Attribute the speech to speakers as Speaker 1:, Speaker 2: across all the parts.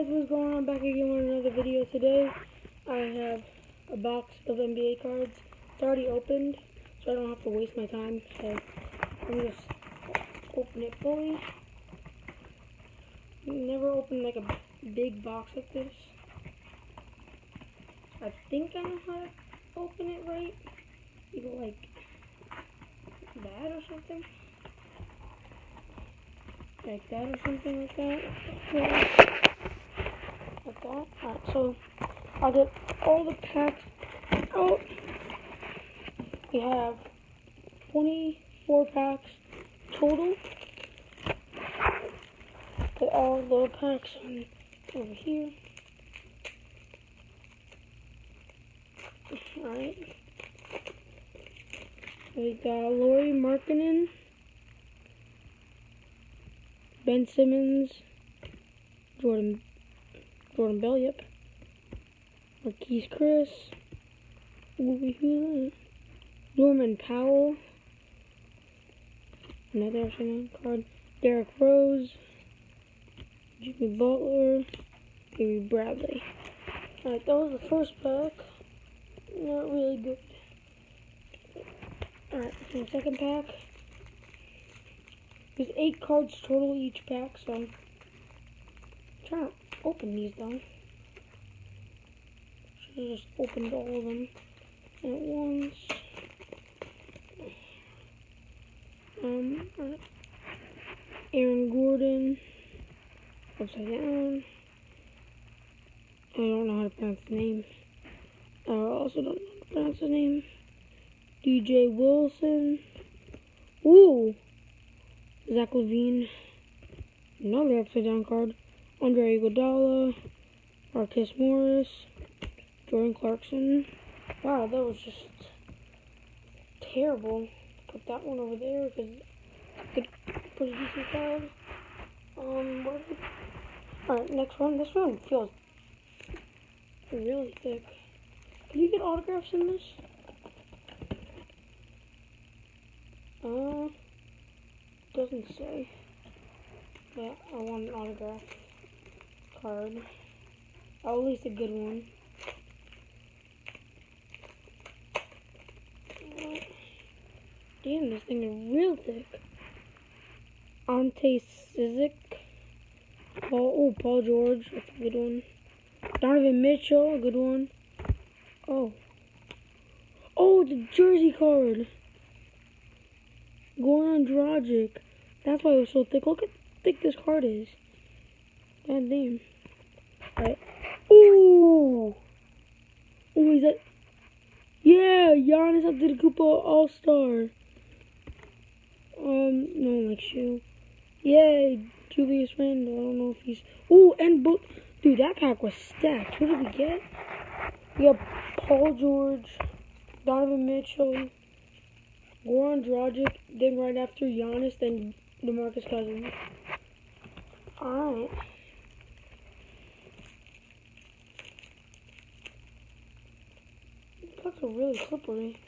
Speaker 1: guys, what's going on? Back again with another video. Today I have a box of NBA cards. It's already opened, so I don't have to waste my time. So I'm gonna just open it fully. Never opened like a big box like this. I think I know how to open it right. Either like that or something. Like that or something like that. Like that. Alright, so I'll get all the packs out. We have 24 packs total. Put all the packs on over here. Alright. We got Lauri Markkanen, Ben Simmons, Jordan Bell, yep. Marquise Chris, Norman Powell, another Arsenal card, Derrick Rose, Jimmy Butler, Avery Bradley. Alright, that was the first pack. Not really good. Alright, the second pack. There's 8 cards total each pack, so I'm trying to open these though. Should have just opened all of them at once. Aaron Gordon, upside down. I don't know how to pronounce his name. I also don't know how to pronounce his name. DJ Wilson. Ooh! Zach LaVine. Another upside down card. Andre Iguodala. Marcus Morris. Jordan Clarkson. Wow, that was just terrible. Put that one over there because I could put a decent card. Alright, next one. This one feels really thick. Can you get autographs in this? Doesn't say. Yeah, I want an autograph card. Or at least a good one. Damn, this thing is real thick. Ante Cizic. Paul George. That's a good one. Donovan Mitchell. A good one. Oh, the jersey card. Goran Dragic. That's why it was so thick. Look how thick this card is. God damn. Alright. Ooh! Oh, is that? Yeah, Giannis Antetokounmpo All-Star. No, like shoe. Yay, Julius Randle. I don't know if he's. Ooh, and dude, that pack was stacked. Who did we get? We got Paul George, Donovan Mitchell, Goran Dragic, then right after Giannis, then DeMarcus Cousins. Alright. That's really slippery.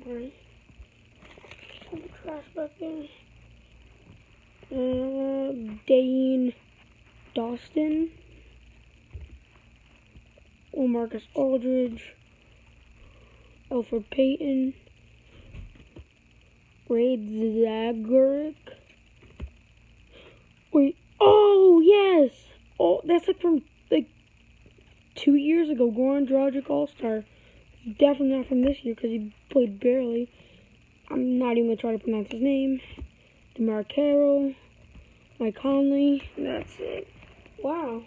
Speaker 1: Alright. Some trash back there. Dane Dostin. Marcus Aldridge. Elfrid Payton. Ray Zagoric. Wait. Oh, yes! Oh, that's like from, 2 years ago. Goran Dragic All-Star. Definitely not from this year because he played barely. I'm not even going to try to pronounce his name. DeMar Carroll. Mike Conley. That's it. Wow.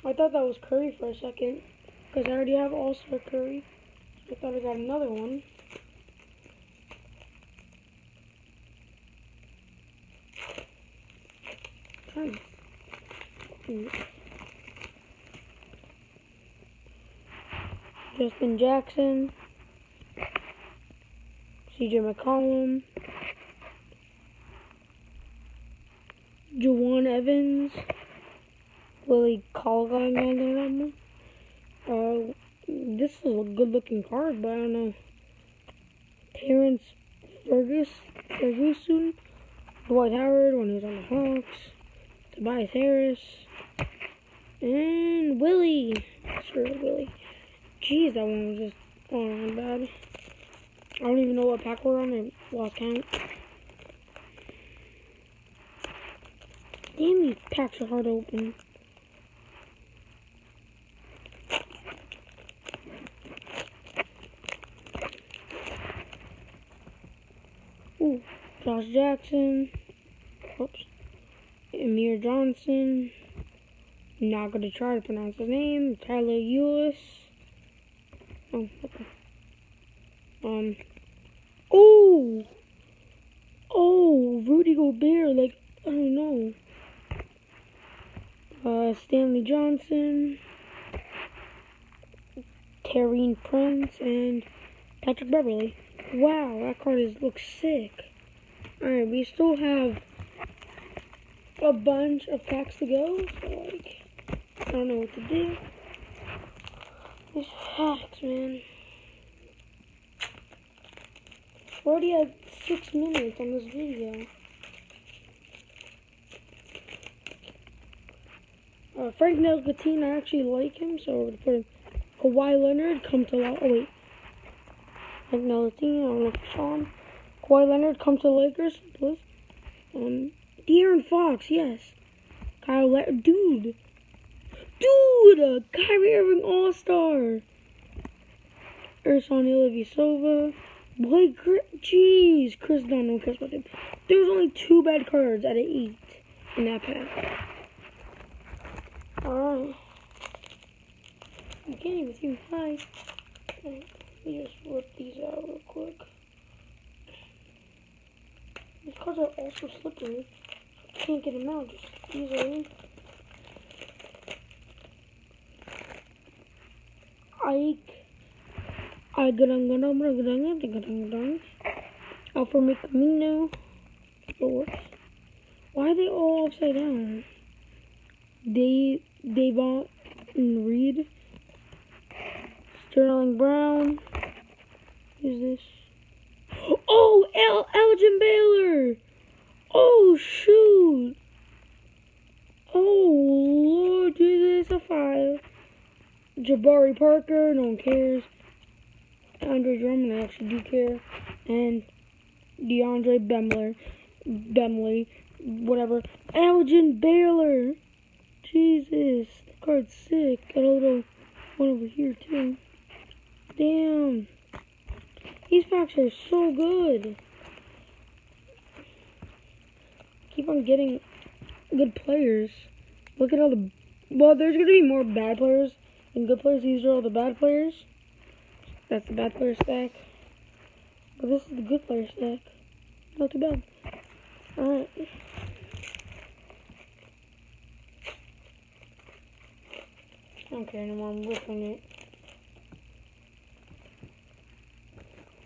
Speaker 1: I thought that was Curry for a second because I already have All-Star Curry. I thought I got another one. Justin Jackson, CJ McCollum, Juwan Evans, Willie Cauley. This is a good looking card, but I don't know. Terrence Ferguson, Dwight Howard when he was on the Hawks. Tobias Harris. And Willie. Sure, Willie. Jeez, that one was just going bad. I don't even know what pack we're on. I lost count. Damn, these packs are hard to open. Ooh, Josh Jackson. Oops. Amir Johnson. Not gonna try to pronounce his name. Tyler Eulis. Oh, okay. Oh! Oh, Rudy Gobert, like, I don't know. Stanley Johnson. Terrine Prince, and Patrick Beverly. Wow, that card looks sick. Alright, we still have a bunch of packs to go, so, like, I don't know what to do. These packs, man. We already had 6 minutes on this video. Frank Ntilikina, I actually like him, so we're going to put him. Kawhi Leonard, come to life. Oh, wait. Frank Ntilikina, I don't know if you saw him. Kawhi Leonard, come to Lakers, please. De'Aaron Fox, yes. Dude, Kyrie Irving All-Star. Ersan Ilyasova. Blake Jeez, Chris Dunn, no one cares about him. There was only 2 bad cards out of 8 in that pack. Alright. I can't even see hi. Let me just rip these out real quick. These cards are also slippery. I can't get them out just easily. Alfred Camino. Why are they all upside down? Davon Reed. Sterling Brown. Who's this? Oh, Elgin Baylor. Oh, shoot. Oh, Lord Jesus, a 5. Jabari Parker, no one cares. Andre Drummond, I actually do care. And DeAndre Bembly, whatever. Elgin Baylor. Jesus, the card's sick. Got a little one over here, too. Damn. These packs are so good. Keep on getting good players. Look at all the... Well, there's going to be more bad players than good players. These are all the bad players. That's the bad player stack. But this is the good player stack. Not too bad. Alright. I don't care anymore. I'm ripping it.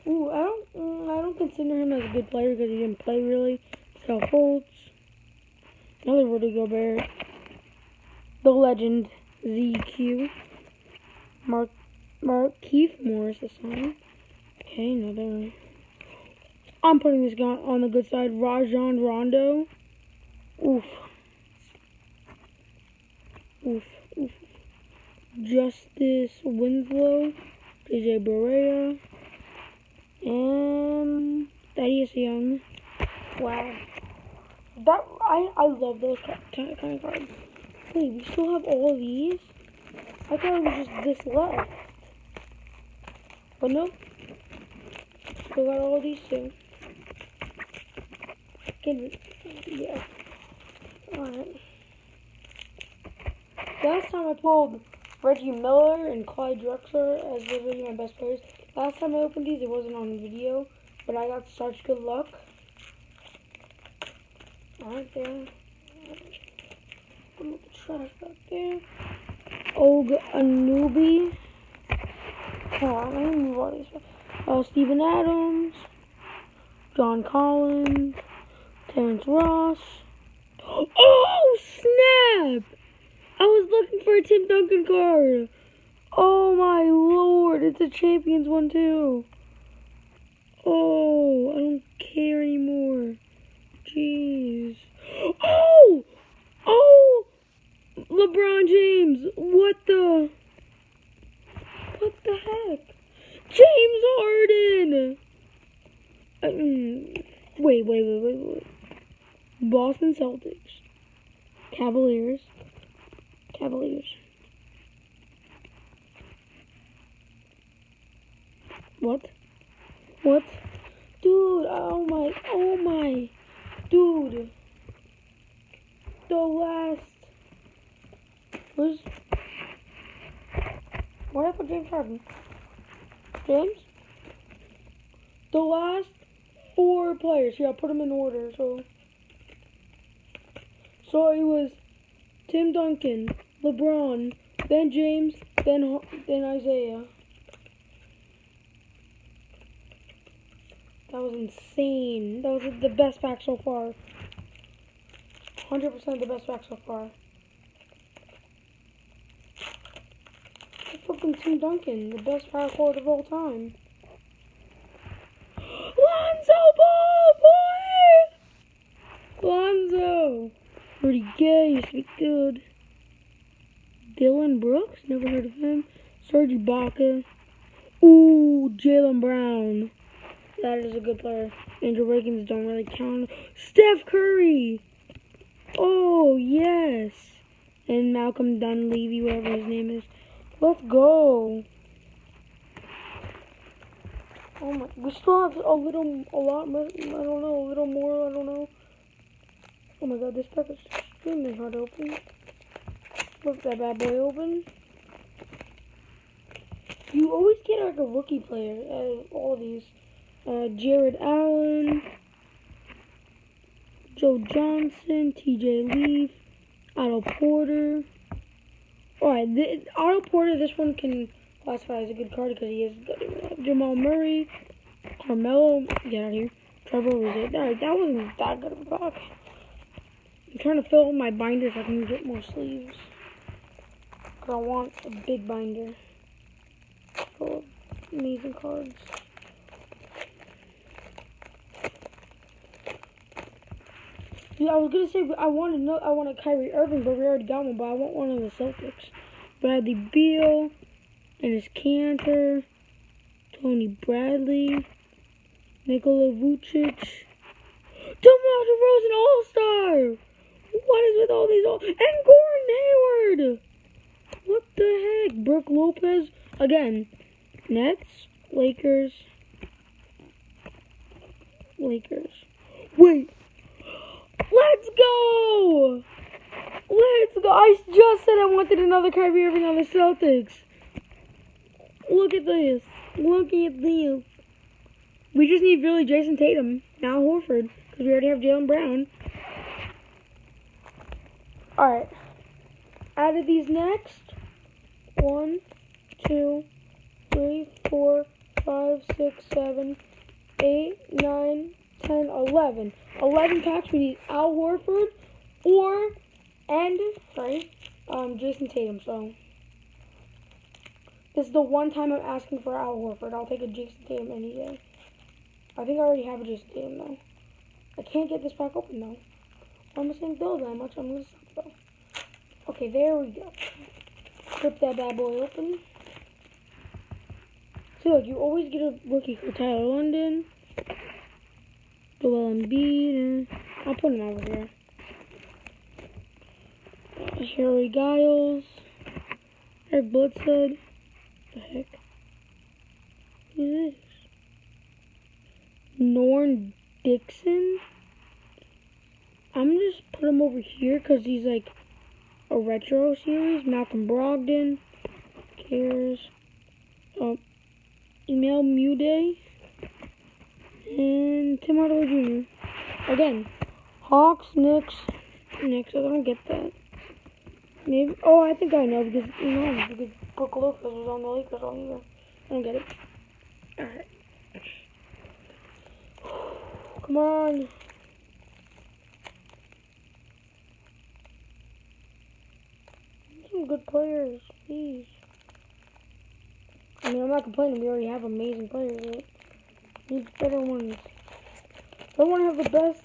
Speaker 1: Ooh, I don't consider him as a good player because he didn't play really. Cal Holtz. Another Rudy Gobert. The legend, ZQ. Markieff Morris is on. Okay, another. I'm putting this guy on the good side. Rajon Rondo. Oof. Justice Winslow. JJ Barea. And Thaddeus Young. Wow. I love those kind of cards. Wait, we still have all of these? I thought it was just this left. But nope. Still got all of these too. Yeah. Alright. Last time I pulled Reggie Miller and Clyde Drexler as literally my best players. Last time I opened these, it wasn't on video, but I got such good luck. Alright there. Put a little trash back there. Og Anunoby. Come on, let me move all these. Steven Adams. John Collins. Terrence Ross. Oh, snap! I was looking for a Tim Duncan card. Oh my lord, it's a Champions one too. Oh, I don't care anymore. Jeez. Oh! Boston Celtics. Cavaliers. What? Dude, oh my. Dude. The last... What happened to James Harden? James? The last 4 players. Here, I'll put them in order. So it was Tim Duncan, LeBron, then James, then Isaiah. That was insane. That was the best pack so far. 100% the best pack so far. Fucking Tim Duncan, the best power forward of all time. Lonzo Ball, boy! Lonzo! Rudy Gay used to be good. Dylan Brooks, never heard of him. Serge Ibaka. Ooh, Jaylen Brown. That is a good player. Andrew Wiggins don't really count. Steph Curry! Oh, yes! And Malcolm Dunleavy, whatever his name is. Let's go. Oh my, we still have a little more, I don't know. Oh my god, this pack is extremely hard to open. Look that bad boy open. You always get like a rookie player out of all these. Jared Allen, Joe Johnson, TJ Leaf, Otto Porter. Alright, Otto Porter, this one can classify as a good card because he is good. Jamal Murray, Carmelo, get out of here. Trevor Ariza. That wasn't that good of a pack. I'm trying to fill my binder so I can get more sleeves. Because I want a big binder full of amazing cards. Yeah, I was gonna say I want a Kyrie Irving, but we already got one. But I want one of the Celtics. Bradley Beal, Enes Kanter, Tony Bradley, Nikola Vucic, DeMar DeRozan All-Star. What is with all these and Gordon Hayward? What the heck? Brook Lopez again. Nets, Lakers. Wait. Let's go! I just said I wanted another Kyrie Irving on the Celtics. Look at this. We just need really Jason Tatum, Al Horford, because we already have Jaylen Brown. Alright. Out of these next, 1, 2, 3, 4, 5, 6, 7, 8, 9, 10, 11. 11 packs. We need Al Horford Jason Tatum. So this is the one time I'm asking for Al Horford. I'll take a Jason Tatum any day. I think I already have a Jason Tatum though. I can't get this pack open though. I'm just saying build that much. I'm gonna stop though. Okay, there we go. Flip that bad boy open. So look, you always get a rookie for Tyler London. Joel Embiid. I'll put him over here. Harry Giles. Eric Bledsoe. The heck? Who is this? Norn Dixon. I'm gonna just put him over here because he's like a retro series. Malcolm Brogdon. Cares. Emil Muday. And Tim Hardaway Jr. Again. Hawks, Knicks. I don't get that. Maybe. Oh, I think I know because Brook Lopez was on the Lakers all year. I don't get it. Alright. Come on. Some good players, please. I mean, I'm not complaining. We already have amazing players. But need better ones. I want to have the best,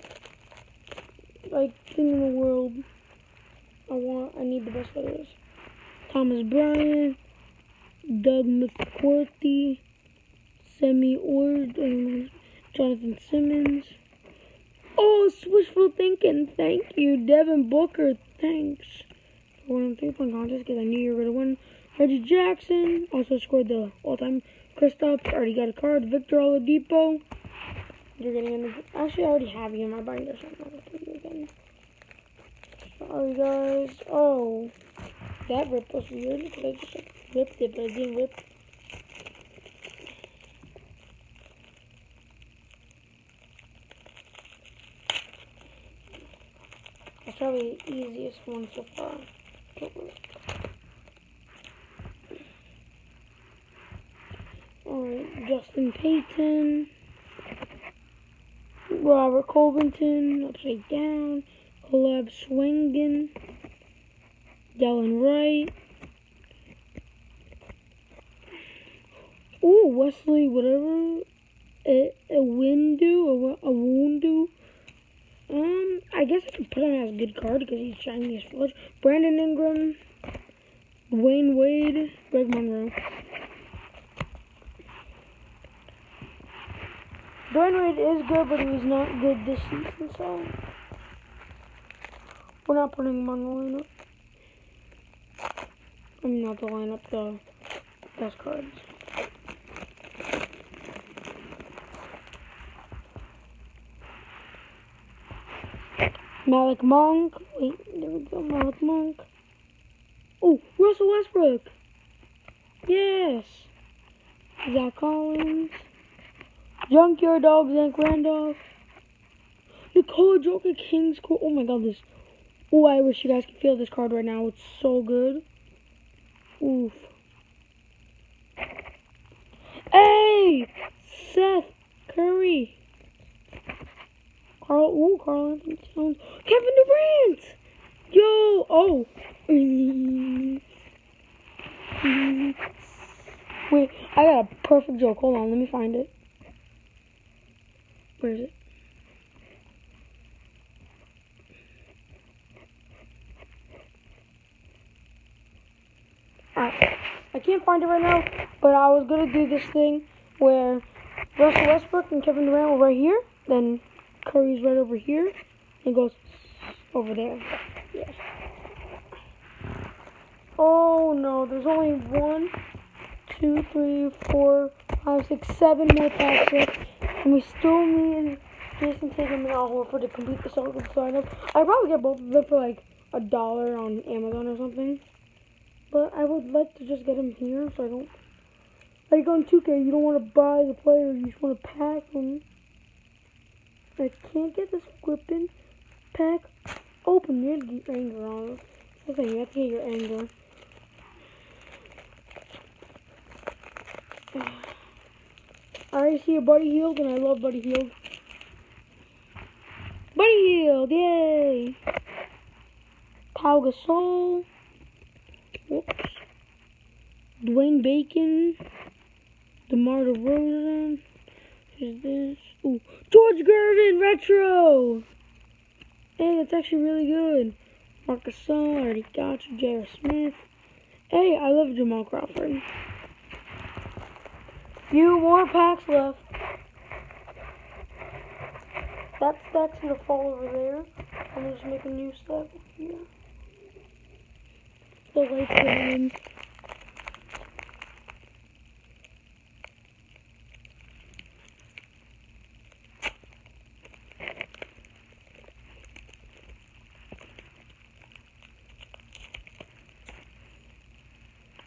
Speaker 1: thing in the world. I need the best players. Thomas Bryant, Doug McCourty, Semi Ord, Jonathan Simmons. Oh, wishful thinking. Thank you, Devin Booker. Thanks. For winning 3-point contest because I knew you were going to win. Reggie Jackson also scored the all-time Kristaps. Already got a card. Victor Oladipo. You're getting in the... Actually, I already have you in my binder, so I'm not going to put you again. Sorry, guys. Oh, that rip was weird because I just ripped it, but I didn't rip. That's probably the easiest one so far to rip. Alright, Justin Payton. Robert Covington, upside down. Caleb Swingen. Delon Wright. Ooh, Wesley, whatever. A Wundu. I guess I could put him as a good card because he's shiny as fudge. Brandon Ingram. Dwayne Wade. Greg Monroe. Dwayne Wade is good, but he was not good this season, so we're not putting him on the lineup. I mean, not the lineup, the best cards. Malik Monk. Wait, there we go. Malik Monk. Oh, Russell Westbrook. Yes. Zach Collins. Junkyard Dog, Zach Randolph. Nikola Jokic, Kings. Oh my god, this. Oh, I wish you guys could feel this card right now. It's so good. Oof. Hey! Seth Curry. Carl Anthony Towns. Kevin Durant! Yo! Oh! Wait, I got a perfect joke. Hold on, let me find it. Where is it? Alright. I can't find it right now, but I was gonna do this thing where Russell Westbrook and Kevin Durant were right here, then Curry's right over here, and goes over there. Yes. Oh no, there's only 1, 2, 3, 4, 5, 6, 7 more packs left, and we still need Jason Tatum and Al Horford to complete the starting lineup. I'd probably get both of them for like $1 on Amazon or something. But I would like to just get him here so I don't... Like on 2K, you don't want to buy the player, you just want to pack them. I can't get this equipping pack open. You have to get your anger on. Okay, you have to get your anger. I already see a Buddy Hield, and I love Buddy Hield. Buddy Hield, yay! Pau Gasol. Whoops. Dwayne Bacon. DeMar DeRozan. Who's this? Ooh. George Gervin Retro! Hey, that's actually really good. Marc Gasol, already got you. J.R. Smith. Hey, I love Jamal Crawford. Few more packs left. That stack's gonna fall over there. I'm gonna just make a new stack over here. The lights getting in.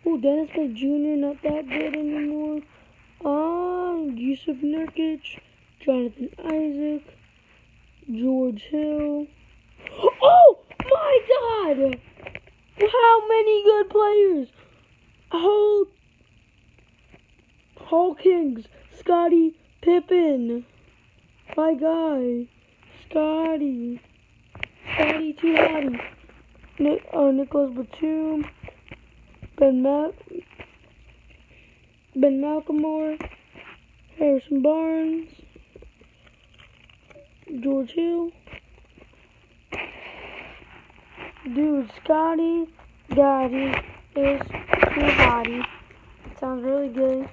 Speaker 1: Oh, Dennis Smith Jr. not that good anymore. Yusuf Nurkic, Jonathan Isaac, George Hill. Oh my God! How many good players? Hawkins, Scottie Pippen, my guy, Scottie too hotty. Nicholas Batum, Ben Malcolmore, Harrison Barnes, George Hill. Dude, Scottie Daddy is too hotty. Sounds really good.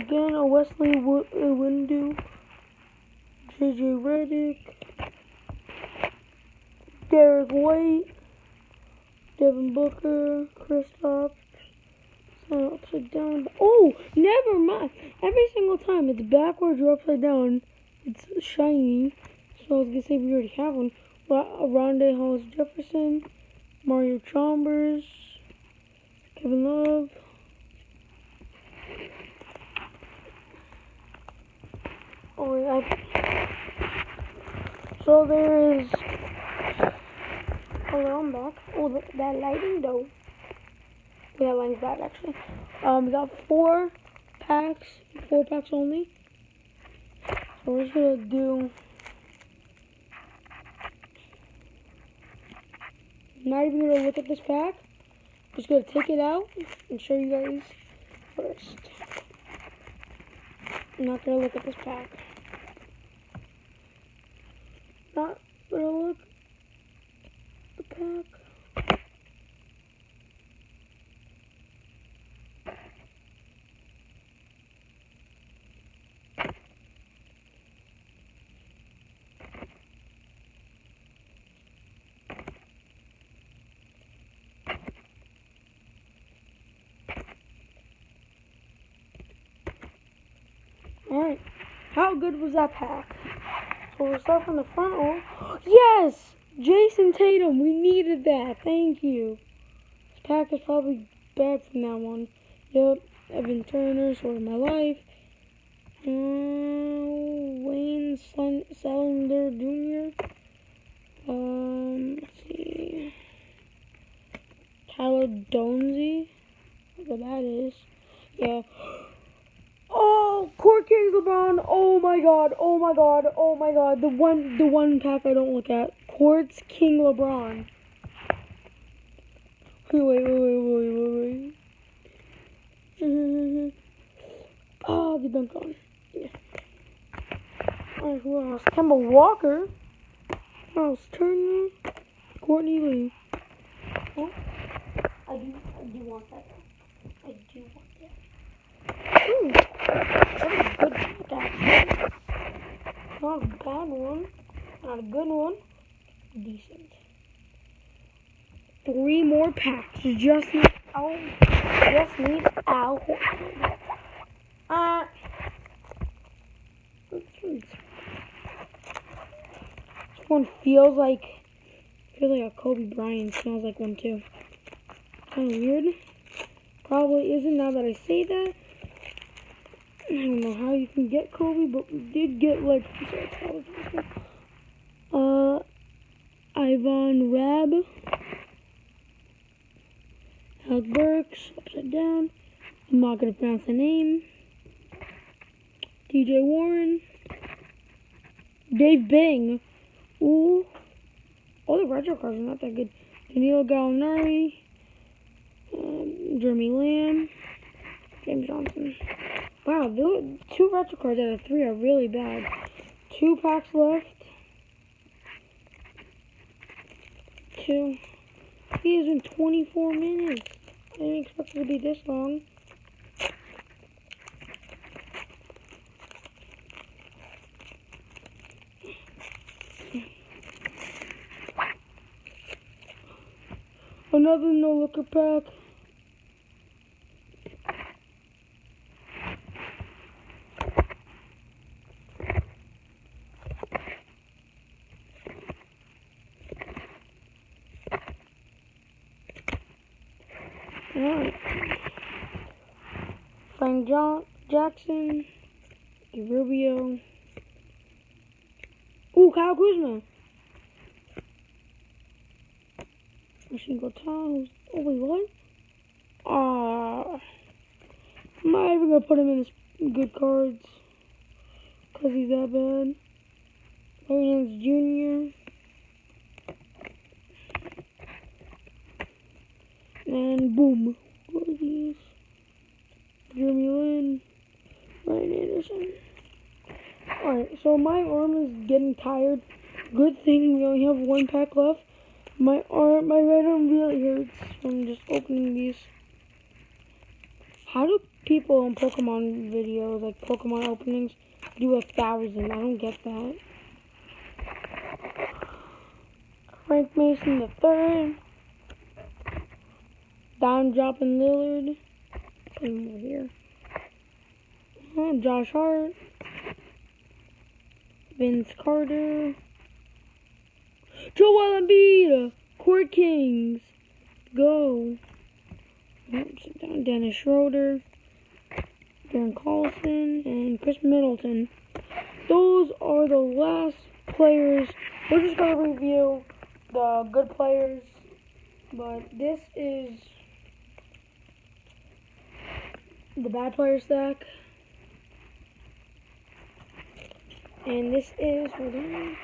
Speaker 1: again, a Wesley Windu, JJ Redick, Derek White, Devin Booker, Kristaps, upside down. Oh, never mind. Every single time it's backwards or upside down, it's shiny. So I was gonna say we already have one. Rondé Hollis Jefferson, Mario Chalmers, Kevin Love. Oh my God. So there is. Hello, I'm back. Oh, that lighting though. That line's bad actually. We got 4 packs only. So we're just gonna do. Not even gonna look at this pack. Just gonna take it out and show you guys first. I'm not gonna look at this pack. Not gonna look at the pack. Alright, how good was that pack? So we'll start from the front. Oh, yes! Jason Tatum, we needed that. Thank you. This pack is probably bad from that one. Yep, Evan Turner, Sort of My Life. Wayne Salinger Jr. Let's see. Tyler Donsey. What that is. Yeah. Oh, Court Kings LeBron. Oh my god. Oh my god. Oh my god. The one pack I don't look at. Courts King LeBron. Wait. Oh, the dunk on. Yeah. Alright, who else? Kemba Walker. Miles Turner. Courtney Lee. Oh, I do want that. I do want that. Ooh, that was a good pack. Not a bad one. Not a good one. Decent. 3 more packs. Just need Al Horford. This one feels like a Kobe Bryant. Smells like one too. Kind of weird. Probably isn't now that I say that. I don't know how you can get Kobe, but we did get like Ivan Rabb, Alec Burks, upside down. I'm not gonna pronounce the name. DJ Warren, Dave Bing. Ooh, all the retro cards are not that good. Danilo Gallinari, Jeremy Lamb, James Johnson. Wow, 2 retro cards out of 3 are really bad. 2 packs left. 2. He is in 24 minutes. I didn't expect it to be this long. Another no-looker pack. Alright. Frank Jackson. Rubio. Ooh, Kyle Kuzma. Machine Tiles. Oh, wait, what? I'm not even gonna put him in his good cards. Because he's that bad. Larry Nance Jr. And boom. What are these? Jeremy Lin. Ryan Anderson. Alright, so my arm is getting tired. Good thing we only have 1 pack left. My right arm really hurts from just opening these. How do people in Pokemon videos, like Pokemon openings, do 1,000. I don't get that. Frank Mason III. Don Dropping Lillard. Put him over here. Josh Hart. Vince Carter. Joel Embiid. Court Kings. Go. Sit down. Dennis Schroeder. Darren Collison. And Chris Middleton. Those are the last players. We're just going to review the good players. But this is the bad player stack. And this is, hold on,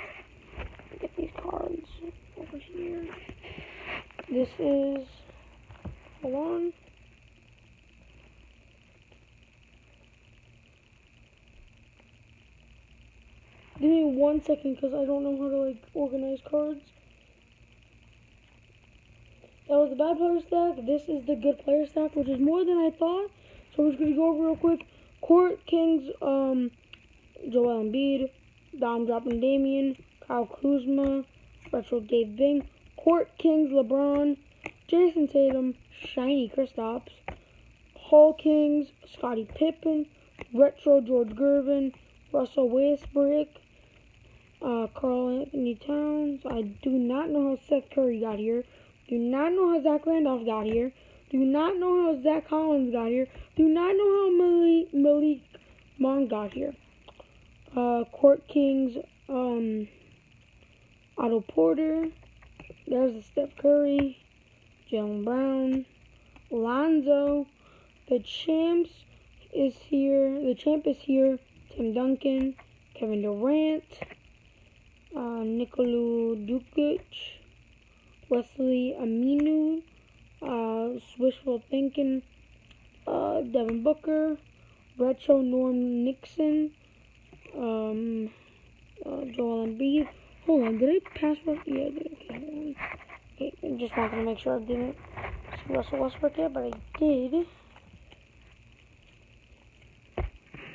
Speaker 1: get these cards over here. This is, hold on. Give me 1 second because I don't know how to like organize cards. That was the bad player stack. This is the good player stack, which is more than I thought. So we're just going to go over real quick. Court Kings, Joel Embiid, Dom Dropping Damian, Kyle Kuzma, Retro Dave Bing, Court Kings LeBron, Jason Tatum, Shiny Kristaps, Hall Kings, Scottie Pippen, Retro George Gervin, Russell Westbrook, Karl Anthony Towns. I do not know how Seth Curry got here. Do not know how Zach Randolph got here. Do not know how Zach Collins got here. Do not know how Malik Monk got here. Court Kings, Otto Porter. There's the Steph Curry. Jaylen Brown. Lonzo. The champ is here. Tim Duncan. Kevin Durant. Nikola Jokic. Wesley Aminu. Wishful Thinking. Devin Booker. Retro Norm Nixon. Joel Embiid. Hold on, did I pass one? Yeah, I did. Okay, okay, just wanted to make sure I didn't see Russell Westbrook yet, but I did.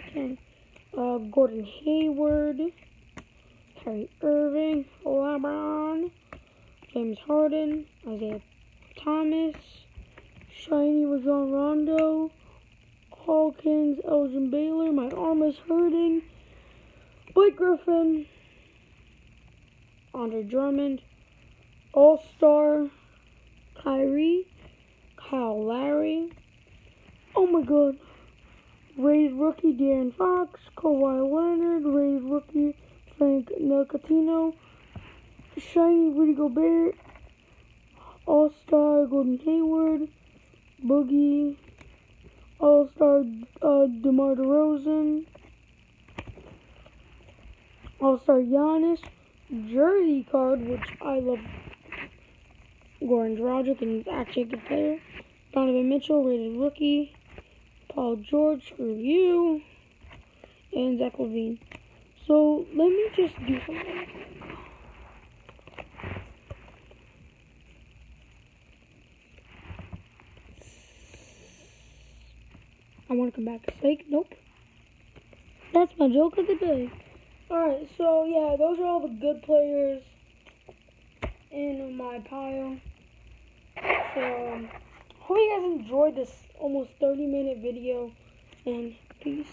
Speaker 1: Okay. Gordon Hayward. Kyrie Irving. LeBron. James Harden. Isaiah Thomas. Shiny Rajon Rondo. Hawkins. Elgin Baylor. My arm is hurting. Blake Griffin. Andre Drummond. All-Star. Kyrie. Kyle Lowry. Oh my god. Rated rookie De'Aaron Fox. Kawhi Leonard. Rated rookie Frank Ntilikina. Shiny Rudy Gobert. All-Star Gordon Hayward. Boogie. All-Star DeMar DeRozan. All-Star Giannis. Jersey card, which I love. Goran Dragic, and he's actually a good player. Donovan Mitchell, rated rookie. Paul George, screw you. And Zach LaVine. So, let me just do something. I want to come back. Fake? Nope. That's my joke of the day. Alright, so yeah, those are all the good players in my pile. So, hope you guys enjoyed this almost 30-minute video, and peace.